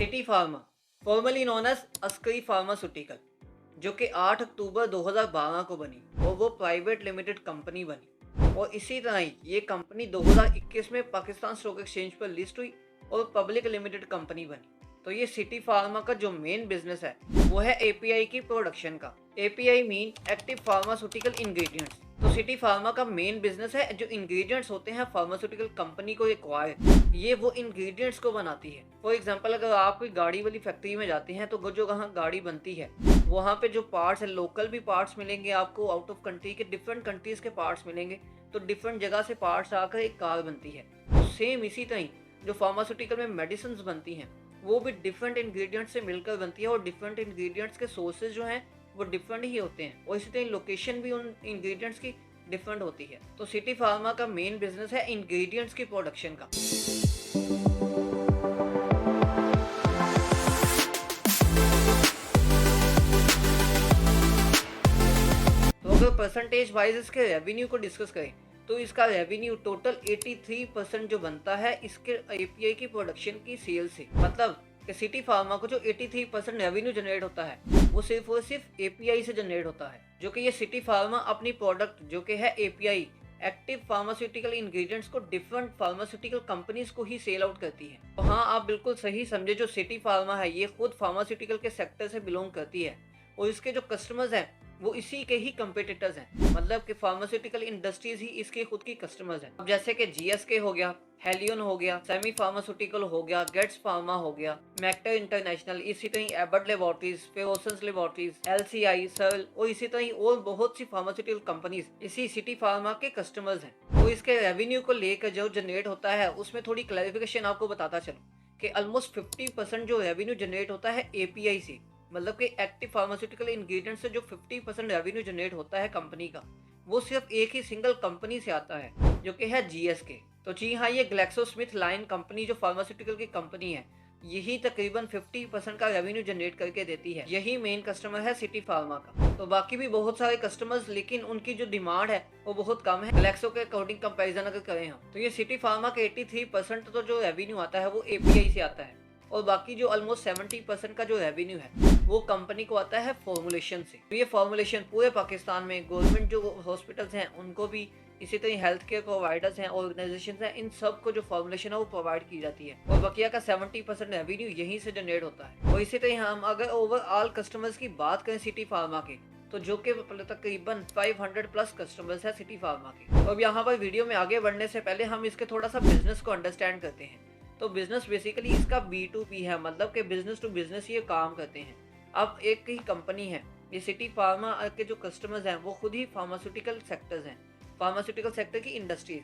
City Pharma formerly known as Askari pharmaceutical जो कि 8 अक्टूबर 2012 को बनी और वो प्राइवेट लिमिटेड कंपनी बनी और इसी तरह ही ये कंपनी 2021 में पाकिस्तान स्टॉक एक्सचेंज पर लिस्ट हुई और पब्लिक लिमिटेड कंपनी बनी। तो ये सिटी फार्मा का जो मेन बिजनेस है वो है एपीआई की प्रोडक्शन का। API mean active pharmaceutical ingredients. तो सिटी फार्मा का मेन बिजनेस है जो इंग्रेडिएंट्स होते हैं फार्मास्यूटिकल कंपनी को रिक्वायर, ये वो इंग्रेडिएंट्स को बनाती है। फॉर एग्जांपल अगर आप कोई गाड़ी वाली फैक्ट्री में जाते हैं तो वो जो वहाँ गाड़ी बनती है वहाँ पे जो पार्ट्स है लोकल भी पार्ट्स मिलेंगे आपको, आउट ऑफ कंट्री के डिफरेंट कंट्रीज के पार्ट्स मिलेंगे। तो डिफरेंट जगह से पार्ट्स आकर एक कार बनती है। तो सेम इसी तरह जो फार्मास्यूटिकल में मेडिसिन बनती हैं वो भी डिफरेंट इंग्रेडिएंट्स से मिलकर बनती है और डिफरेंट इंग्रेडिएंट्स के सोर्सेज जो हैं वो डिफरेंट ही होते हैं और इसी तरह लोकेशन भी उन इंग्रेडिएंट्स की डिफरेंट होती है। तो सिटी फार्मा का मेन बिजनेस है इंग्रेडिएंट्स की प्रोडक्शन का। तो अगर परसेंटेज वाइज इसके रेवेन्यू को डिस्कस करें तो इसका रेवेन्यू टोटल 83% जो बनता है इसके एपीआई की प्रोडक्शन की सेल से। मतलब कि सिटी फार्मा को जो 83% रेवेन्यू जनरेट होता है वो सिर्फ और सिर्फ एपीआई से जनरेट होता है, जो कि ये सिटी फार्मा अपनी प्रोडक्ट जो कि है एपीआई एक्टिव फार्मास्यूटिकल इंग्रेडिएंट्स को डिफरेंट फार्मास्यूटिकल कंपनीज को ही सेल आउट करती है। तो हाँ, आप बिल्कुल सही समझे, जो सिटी फार्मा है ये खुद फार्मास्यूटिकल के सेक्टर से बिलोंग करती है और इसके जो कस्टमर्स हैं वो इसी के ही कंपिटिटर्स हैं। मतलब कि फार्मास्यूटिकल इंडस्ट्रीज ही इसके खुद की कस्टमर्स हैं। अब जैसे कि जीएसके हो गया, हेलियन हो गया, सेमी फार्मास्यूटिकल हो गया, गेट्स फार्मा हो गया, मैक्टर इंटरनेशनल, इसी तरह एबट लेबोरेटरीज, फेरोसन्स लेबोरेटरीज, एलसीआई, सर्ल और इसी तरह और बहुत सी फार्मास्यूटिकल कंपनीज इसी सिटी फार्मा के कस्टमर्स हैं। तो इसके रेवेन्यू को लेकर जो जनरेट होता है उसमें थोड़ी क्लैरिफिकेशन आपको बताता चलूं कि ऑलमोस्ट 50% जो रेवेन्यू जनरेट होता है एपीआई से। मतलब कि एक्टिव फार्मास्यूटिकल इंग्रेडिएंट से जो 50% रेवेन्यू जनरेट होता है कंपनी का वो सिर्फ एक ही सिंगल कंपनी से आता है जो कि है जीएसके। तो जी हाँ, ये ग्लैक्सोस्मिथक्लाइन कंपनी जो फार्मास्यूटिकल की कंपनी है यही तकरीबन 50% का रेवेन्यू जनरेट करके देती है। यही मेन कस्टमर है सिटी फार्मा का। तो बाकी भी बहुत सारे कस्टमर्स, लेकिन उनकी जो डिमांड है वो बहुत कम है ग्लैक्सो के अकॉर्डिंग कंपैरिजन अगर करें हम। तो ये सिटी फार्मा के 83% तो जो रेवेन्यू आता है वो एपीआई से आता है और बाकी जो ऑलमोस्ट 70% का जो रेवेन्यू है वो कंपनी को आता है फॉर्मुलेशन से। तो ये फॉर्मुलेशन पूरे पाकिस्तान में गवर्नमेंट जो हॉस्पिटल्स हैं उनको भी, इसी तरह हेल्थ केयर प्रोवाइडर्स हैं, ऑर्गेनाइजेशन हैं, इन सब को जो फॉर्मुलेशन है वो प्रोवाइड की जाती है और बकिया का 70% रेवेन्यू यहीं से जनरेट होता है। और इसी तरह हम अगर ओवरऑल कस्टमर्स की बात करें सिटी फार्मा के तो जो कि तकरीबन 500 प्लस कस्टमर्स है सिटी फार्मा के। तो अब यहाँ पर वीडियो में आगे बढ़ने से पहले हम इसके थोड़ा सा बिजनेस को अंडरस्टैंड करते हैं। तो बिजनेस बेसिकली इसका B2B है, मतलब कि बिजनेस टू बिजनेस ये काम करते हैं। अब एक ही कंपनी है, ये सिटी फार्मा के जो कस्टमर्स हैं वो खुद ही फार्मास्यूटिकल सेक्टर्स हैं, फार्मास्यूटिकल सेक्टर की इंडस्ट्रीज।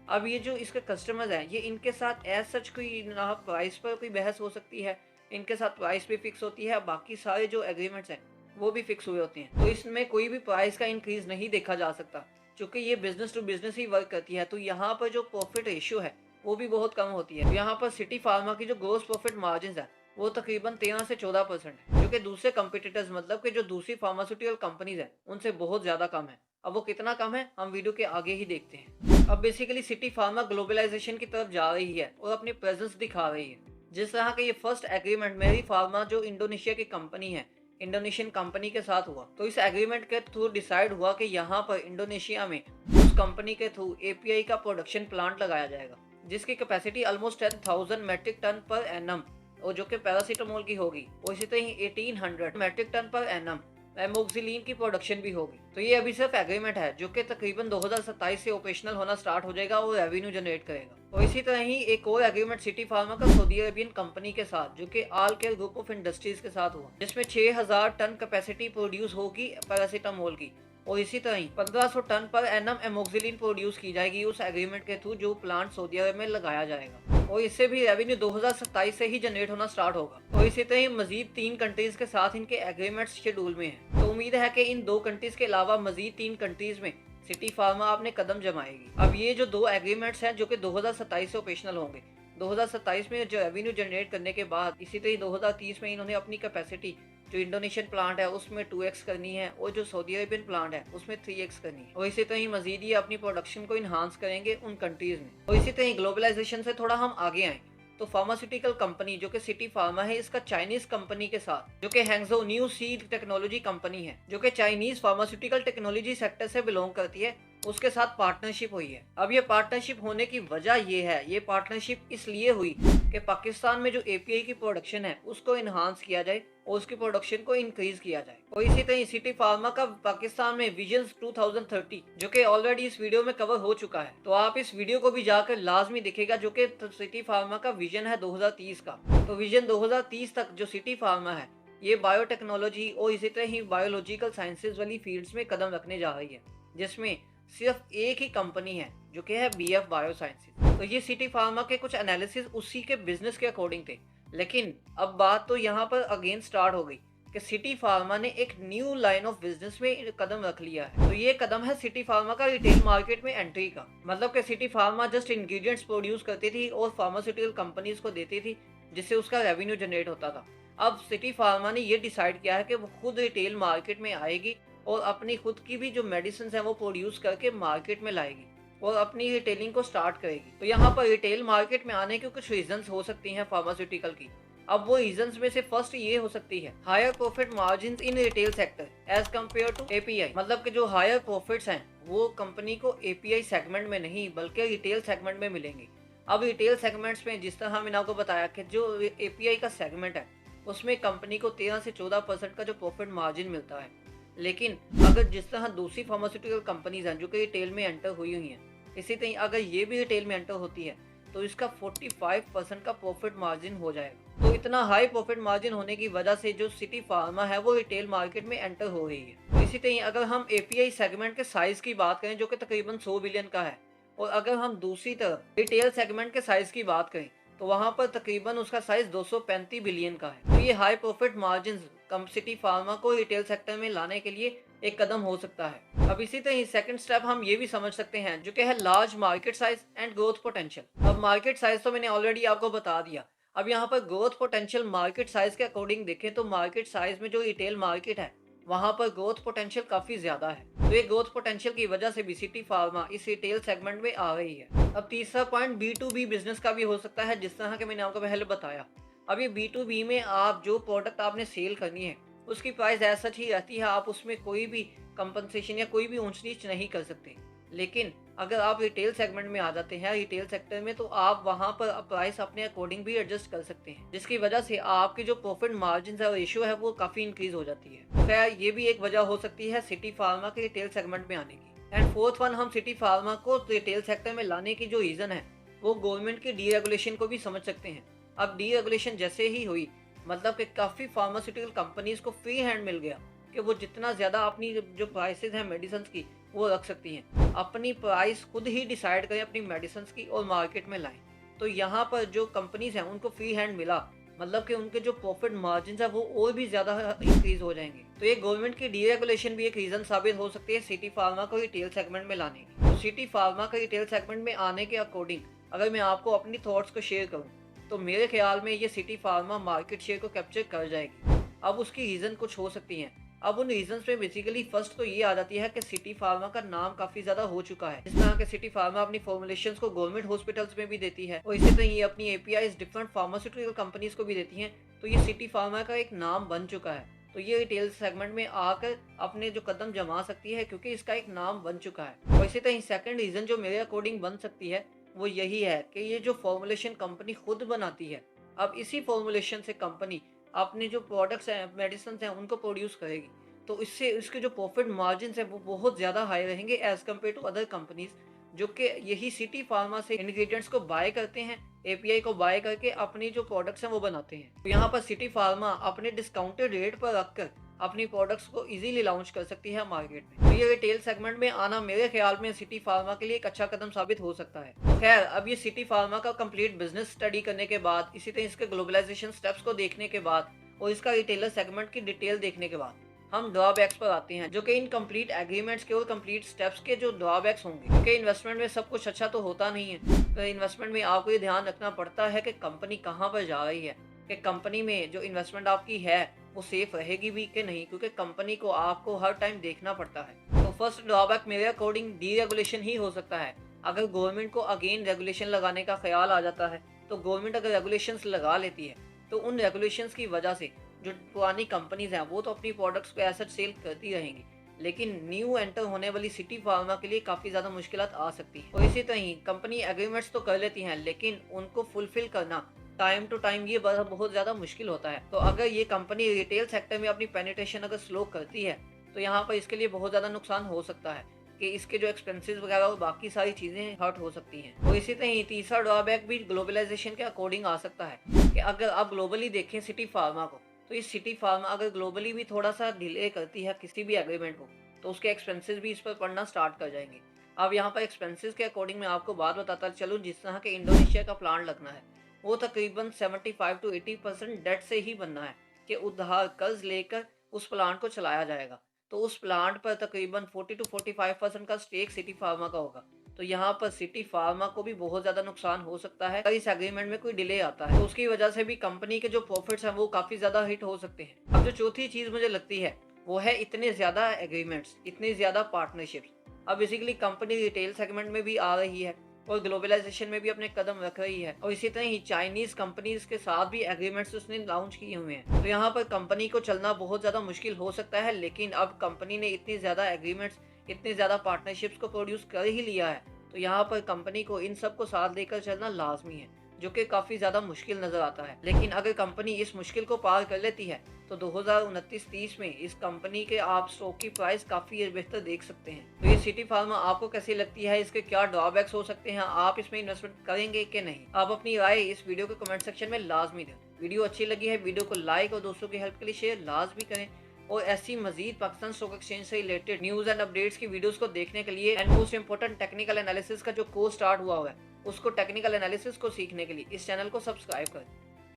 अब ये जो इसके कस्टमर्स हैं ये इनके साथ एज सच कोई ना प्राइस पर कोई बहस हो सकती है, इनके साथ प्राइस भी फिक्स होती है, बाकी सारे जो एग्रीमेंट्स हैं वो भी फिक्स हुए होते हैं। तो इसमें कोई भी प्राइस का इंक्रीज नहीं देखा जा सकता क्योंकि ये बिजनेस टू बिजनेस ही वर्क करती है। तो यहाँ पर जो प्रॉफिट रेशियो है वो भी बहुत कम होती है। यहाँ पर सिटी फार्मा की जो ग्रोस प्रॉफिट मार्जिन है वो तकरीबन 13 से 14% है, जो कि दूसरे कंपटीटर्स मतलब कि जो दूसरी फार्मास्यूटिकल कंपनीज है उनसे बहुत ज्यादा कम है। अब वो कितना कम है हम वीडियो के आगे ही देखते हैं। अब बेसिकली सिटी फार्मा ग्लोबलाइजेशन की तरफ जा रही है और अपनी प्रेजेंस दिखा रही है। जिस तरह का ये फर्स्ट एग्रीमेंट मेरी फार्मा जो इंडोनेशिया की कंपनी है, इंडोनेशियन कंपनी के साथ हुआ, तो इस एग्रीमेंट के थ्रू डिसाइड हुआ कि यहाँ पर इंडोनेशिया में उस कंपनी के थ्रू एपीआई का प्रोडक्शन प्लांट लगाया जाएगा जिसकी capacity almost 10,000 metric ton per annum और जो कि पैरासीटामोल की होगी और इसी तरह 1800 metric ton per annum amoxicillin की प्रोडक्शन भी होगी। तो ये अभी सिर्फ एग्रीमेंट है जो कि तकरीबन 2027 से ऑपरेशनल होना स्टार्ट हो जाएगा और रेवेन्यू जनरेट करेगा। और इसी तरह ही एक और एग्रीमेंट सिटी फार्मा का सऊदी अरेबियन कंपनी के साथ जो कि All Care Group of Industries के साथ हुआ, जिसमें 6000 टन कैपेसिटी प्रोड्यूस होगी पैरासीटामोल की और इसी तरह ही 1500 ton per annum amoxicillin produce की जाएगी उस एग्रीमेंट के थ्रू जो प्लांट सऊदी अरब में लगाया जाएगा। और इससे भी रेवेन्यू 2027 से ही जनरेट होना स्टार्ट होगा। और इसी तरह मजीद 3 कंट्रीज के साथ इनके एग्रीमेंट्स शेड्यूल में है। तो उम्मीद है कि इन 2 कंट्रीज के अलावा मजीद 3 कंट्रीज में सिटी फार्मा अपने कदम जमाएगी। अब ये जो 2 एग्रीमेंट्स हैं जो कि 2027 से ऑपरेशनल होंगे, 2027 में जो रेवेन्यू जनरेट करने के बाद इसी तरह 2030 में इन्होंने अपनी कैपेसिटी जो इंडोनेशियन प्लांट है उसमें 2x करनी है और जो सऊदी अरेबियन प्लांट है उसमें 3x करनी है। और इसी तरह मजीद ये अपनी प्रोडक्शन को इन्हांस करेंगे उन कंट्रीज में। और इसी तरह ग्लोबलाइजेशन से थोड़ा हम आगे आए तो फार्मास्यूटिकल कंपनी जो कि सिटी फार्मा है, इसका चाइनीज कंपनी के साथ जो कि Hangzhou new seed technology company है, जो कि चाइनीज फार्मास्यूटिकल टेक्नोलॉजी सेक्टर से बिलोंग करती है, उसके साथ पार्टनरशिप हुई है। अब ये पार्टनरशिप होने की वजह ये है, ये पार्टनरशिप इसलिए हुई कि पाकिस्तान में जो एपीआई की प्रोडक्शन है उसको इन्हांस किया जाए और उसकी प्रोडक्शन को इंक्रीज किया जाए। और इसी तरह सिटी फार्मा का पाकिस्तान में विजन 2030 जो कि ऑलरेडी इस वीडियो में कवर हो चुका है, तो आप इस वीडियो को भी जाकर लाजमी दिखेगा, जो कि सिटी फार्मा का विजन है 2030 का। तो विजन 2030 तक जो सिटी फार्मा है ये बायोटेक्नोलॉजी और इसी तरह ही बायोलॉजिकल साइंसेज वाली फील्ड्स में कदम रखने जा रही है, जिसमें सिर्फ एक ही कंपनी है जो कि है बीएफ बायोसाइंसेज। तो ये सिटी फार्मा के कुछ एनालिसिस उसी के बिजनेस के अकॉर्डिंग थे, लेकिन अब बात तो यहाँ पर अगेन स्टार्ट हो गई कि सिटी फार्मा ने एक न्यू लाइन ऑफ बिजनेस में कदम रख लिया है। तो ये कदम है सिटी फार्मा का रिटेल मार्केट में एंट्री का। मतलब कि city pharma just ingredients produce करती थी और फार्मास्यूटिकल कंपनीज को देती थी, जिससे उसका रेवेन्यू जनरेट होता था। अब सिटी फार्मा ने ये डिसाइड किया है कि वो खुद रिटेल मार्केट में आएगी और अपनी खुद की भी जो मेडिसिन है वो प्रोड्यूस करके मार्केट में लाएगी और अपनी रिटेलिंग को स्टार्ट करेगी। तो यहाँ पर रिटेल मार्केट में आने के कुछ रीजंस हो सकती हैं फार्मास्यूटिकल की। अब वो रीजंस में से फर्स्ट ये हो सकती है higher profit margin in retail sector as compare to API. मतलब कि जो हायर प्रॉफिट्स हैं वो कंपनी को एपीआई सेगमेंट में नहीं बल्कि रिटेल सेगमेंट में मिलेंगे। अब रिटेल सेगमेंट्स में जिस तरह मैंने आपको बताया कि जो एपीआई का सेगमेंट है उसमें कंपनी को 13 से 14% का जो प्रॉफिट मार्जिन मिलता है, लेकिन अगर जिस तरह दूसरी फार्मास्यूटिकल कंपनीज हैं जो कि रिटेल में एंटर हुई हुई हैं, इसी तरह अगर ये भी रिटेल में एंटर होती है तो इसका 45% का प्रॉफिट मार्जिन हो जाएगा। तो इतना हाई प्रॉफिट मार्जिन होने की वजह से जो सिटी फार्मा है वो रिटेल मार्केट में एंटर हो रही है। तो इसी तरह अगर हम एपीआई सेगमेंट के साइज की बात करें जो कि तकरीबन 100 बिलियन का है, और अगर हम दूसरी तरफ रिटेल सेगमेंट के साइज की बात करें तो वहां पर तकरीबन उसका साइज 235 बिलियन का है। तो ये high profit margin city pharma को रिटेल सेक्टर में लाने के लिए एक कदम हो सकता है। अब इसी तरह सेकंड स्टेप हम ये भी समझ सकते हैं जो कि है large market size and growth potential. अब मार्केट साइज तो मैंने ऑलरेडी आपको बता दिया। अब यहाँ पर ग्रोथ पोटेंशियल मार्केट साइज के अकॉर्डिंग देखें तो मार्केट साइज में जो रिटेल मार्केट है वहां पर ग्रोथ पोटेंशियल काफी ज्यादा है। तो ये ग्रोथ पोटेंशियल की वजह से भी सिटी फार्मा इस रिटेल सेगमेंट में आ रही है। अब तीसरा पॉइंट B2B बिजनेस का भी हो सकता है, जिस तरह के मैंने आपको पहले बताया। अब ये B2B में आप जो प्रोडक्ट आपने सेल करनी है उसकी प्राइस ऐसा ही रहती है, आप उसमें कोई भी कंपनसेशन या कोई भी ऊंच नीच नहीं कर सकते। लेकिन अगर आप रिटेल सेगमेंट में आ जाते हैं रिटेल सेक्टर में, तो आप वहां पर प्राइस अपने अकॉर्डिंग भी एडजस्ट कर सकते हैं, जिसकी वजह से आपकी जो प्रॉफिट मार्जिन है रेशियो है वो काफी इंक्रीज हो जाती है। खैर ये भी एक वजह हो सकती है सिटी फार्मा के रिटेल सेगमेंट में आने की। एंड फोर्थ वन, हम सिटी फार्मा को रिटेल सेक्टर में लाने की जो रीजन है वो गवर्नमेंट की डीरेगुलेशन को भी समझ सकते हैं। अब डीरेगुलेशन जैसे ही हुई, मतलब कि काफी फार्मास्यूटिकल कंपनीज को फ्री हैंड मिल गया कि वो जितना ज्यादा अपनी जो प्राइसेस हैं मेडिसिन की वो रख सकती हैं, अपनी प्राइस खुद ही डिसाइड करें अपनी मेडिसिन की और मार्केट में लाएं। तो यहाँ पर जो कंपनीज हैं उनको फ्री हैंड मिला, मतलब कि उनके जो प्रॉफिट मार्जिन है वो और भी ज्यादा इंक्रीज हो जाएंगे। तो ये गवर्नमेंट की डीरेगुलेशन भी एक रीजन साबित हो सकती है सिटी फार्मा को रिटेल सेगमेंट में लाने की। तो सिटी फार्मा का रिटेल सेगमेंट में आने के अकॉर्डिंग अगर मैं आपको अपनी थॉट्स को शेयर करूँ तो मेरे ख्याल में ये सिटी फार्मा मार्केट शेयर को कैप्चर कर जाएगी। अब उसकी रीजन कुछ हो सकती हैं। अब उन रीजंस में बेसिकली फर्स्ट तो ये आ जाती है कि सिटी फार्मा का नाम काफी ज्यादा हो चुका है। इस तरह के सिटी फार्मा अपनी फॉर्मुलेशंस को गवर्नमेंट हॉस्पिटल्स में भी देती है और इसी तरह ये अपनी एपीआईज डिफरेंट फार्मास्यूटिकल कंपनीज को भी देती हैं। तो ये सिटी फार्मा का एक नाम बन चुका है। तो ये रिटेल सेगमेंट में आकर अपने जो कदम जमा सकती है क्योंकि इसका एक नाम बन चुका है। और इसी तरह सेकंड रीजन जो मेरे अकॉर्डिंग बन सकती है वो यही है कि ये जो फॉर्मुलेशन कंपनी खुद बनाती है, अब इसी फॉर्मुलेशन से कंपनी अपने जो प्रोडक्ट्स हैं मेडिसिन हैं उनको प्रोड्यूस करेगी। तो इससे इसके जो प्रॉफिट मार्जिन है वो बहुत ज़्यादा हाई रहेंगे as compare to other companies जो कि यही सिटी फार्मा से इंग्रेडिएंट्स को बाय करते हैं, एपीआई को बाय करके अपनी जो प्रोडक्ट्स हैं वो बनाते हैं। तो यहाँ पर सिटी फार्मा अपने डिस्काउंटेड रेट पर रखकर अपनी प्रोडक्ट्स को इजीली लॉन्च कर सकती है मार्केट में। तो ये रिटेल सेगमेंट में आना मेरे ख्याल में सिटी फार्मा के लिए एक अच्छा कदम साबित हो सकता है। तो खैर अब ये सिटी फार्मा का कंप्लीट बिजनेस स्टडी करने के बाद, इसी तरह इसके ग्लोबलाइजेशन स्टेप्स को देखने के बाद और इसका रिटेलर सेगमेंट की डिटेल देखने के बाद हम ड्रॉबैक्स पर आते हैं, जो कि इन कंप्लीट एग्रीमेंट्स के और कंप्लीट स्टेप्स के जो ड्रॉबैक्स होंगे। क्योंकि इन्वेस्टमेंट में सब कुछ अच्छा तो होता नहीं है। तो इन्वेस्टमेंट में आपको ये ध्यान रखना पड़ता है कि कंपनी कहाँ पर जा रही है, कि कंपनी में जो इन्वेस्टमेंट आपकी है वो सेफ रहेगी भी कि नहीं, क्योंकि कंपनी को आपको हर टाइम देखना पड़ता है। तो फर्स्ट ड्रॉबैक मेरे अकॉर्डिंग डीरेगुलेशन ही हो सकता है। अगर गवर्नमेंट को अगेन रेगुलेशन लगाने का ख्याल आ जाता है तो गवर्नमेंट अगर रेगुलेशंस लगा लेती है तो उन रेगुलेशंस की वजह से जो पुरानी कंपनीज हैं वो तो अपनी प्रोडक्ट्स को ऐसा सेल करती रहेंगी, लेकिन न्यू एंटर होने वाली सिटी फार्मा के लिए काफ़ी ज़्यादा मुश्किलात आ सकती है। और इसी तरह ही कंपनी एग्रीमेंट्स तो कर लेती हैं, लेकिन उनको फुलफिल करना टाइम टू टाइम ये बहुत ज़्यादा मुश्किल होता है। तो अगर ये कंपनी रिटेल सेक्टर में अपनी पेनिट्रेशन अगर स्लो करती है तो यहाँ पर इसके लिए बहुत ज़्यादा नुकसान हो सकता है कि इसके जो एक्सपेंसेस वगैरह और बाकी सारी चीज़ें हर्ट हो सकती हैं। और इसी तरह ही तीसरा ड्रॉबैक भी ग्लोबलाइजेशन के अकॉर्डिंग आ सकता है कि अगर आप ग्लोबली देखें सिटी फार्मा को, तो इस सिटी फार्मा अगर ग्लोबली भी थोड़ा सा डिले करती है किसी भी एग्रीमेंट को तो उसके एक्सपेंसेस भी इस पर पड़ना स्टार्ट कर जाएंगे। अब यहाँ पर एक्सपेंसेस के अकॉर्डिंग मैं आपको बात बताता चलूँ, जिस तरह के इंडोनेशिया का प्लांट लगना है वो तकरीबन 75 to 80% डेट से ही बनना है कि उधार कर्ज लेकर उस प्लांट को चलाया जाएगा। तो उस प्लांट पर तकरीबन 40 to 45% का स्टेक सिटी फार्मा का होगा। तो यहाँ पर सिटी फार्मा को भी बहुत ज़्यादा नुकसान हो सकता है अगर इस एग्रीमेंट में कोई डिले आता है, तो उसकी वजह से भी कंपनी के जो प्रॉफिट्स हैं वो काफ़ी ज़्यादा हिट हो सकते हैं। अब जो चौथी चीज़ मुझे लगती है वो है इतने ज़्यादा एग्रीमेंट्स, इतनी ज़्यादा पार्टनरशिप्स। अब बेसिकली कंपनी रिटेल सेगमेंट में भी आ रही है और ग्लोबलाइजेशन में भी अपने कदम रख रही है, और इसी तरह ही चाइनीज कंपनीज के साथ भी एग्रीमेंट्स उसने लॉन्च किए हुए हैं। तो यहाँ पर कंपनी को चलना बहुत ज़्यादा मुश्किल हो सकता है, लेकिन अब कंपनी ने इतनी ज़्यादा एग्रीमेंट्स, इतनी ज़्यादा पार्टनरशिप्स को प्रोड्यूस कर ही लिया है, तो यहाँ पर कंपनी को इन सब को साथ लेकर चलना लाजमी है, जो कि काफ़ी ज़्यादा मुश्किल नज़र आता है। लेकिन अगर कंपनी इस मुश्किल को पार कर लेती है तो 2029-30 में इस कंपनी के आप स्टॉक की प्राइस काफ़ी बेहतर देख सकते हैं। तो ये सिटी फार्मा आपको कैसी लगती है, इसके क्या ड्रॉबैक्स हो सकते हैं, आप इसमें इन्वेस्टमेंट करेंगे कि नहीं? आप अपनी राय इस वीडियो के कमेंट सेक्शन में लाजमी दें। वीडियो अच्छी लगी है वीडियो को लाइक और दोस्तों की हेल्प के लिए शेयर लाजमी करें, और ऐसी मजीद पाकिस्तान स्टॉक एक्सचेंज से रिलेटेड न्यूज़ एंड अपडेट्स की वीडियोस को देखने के लिए and most important technical analysis का जो कोर्स स्टार्ट हुआ है उसको टेक्निकल एनालिसिस को सीखने के लिए इस चैनल को सब्सक्राइब करें।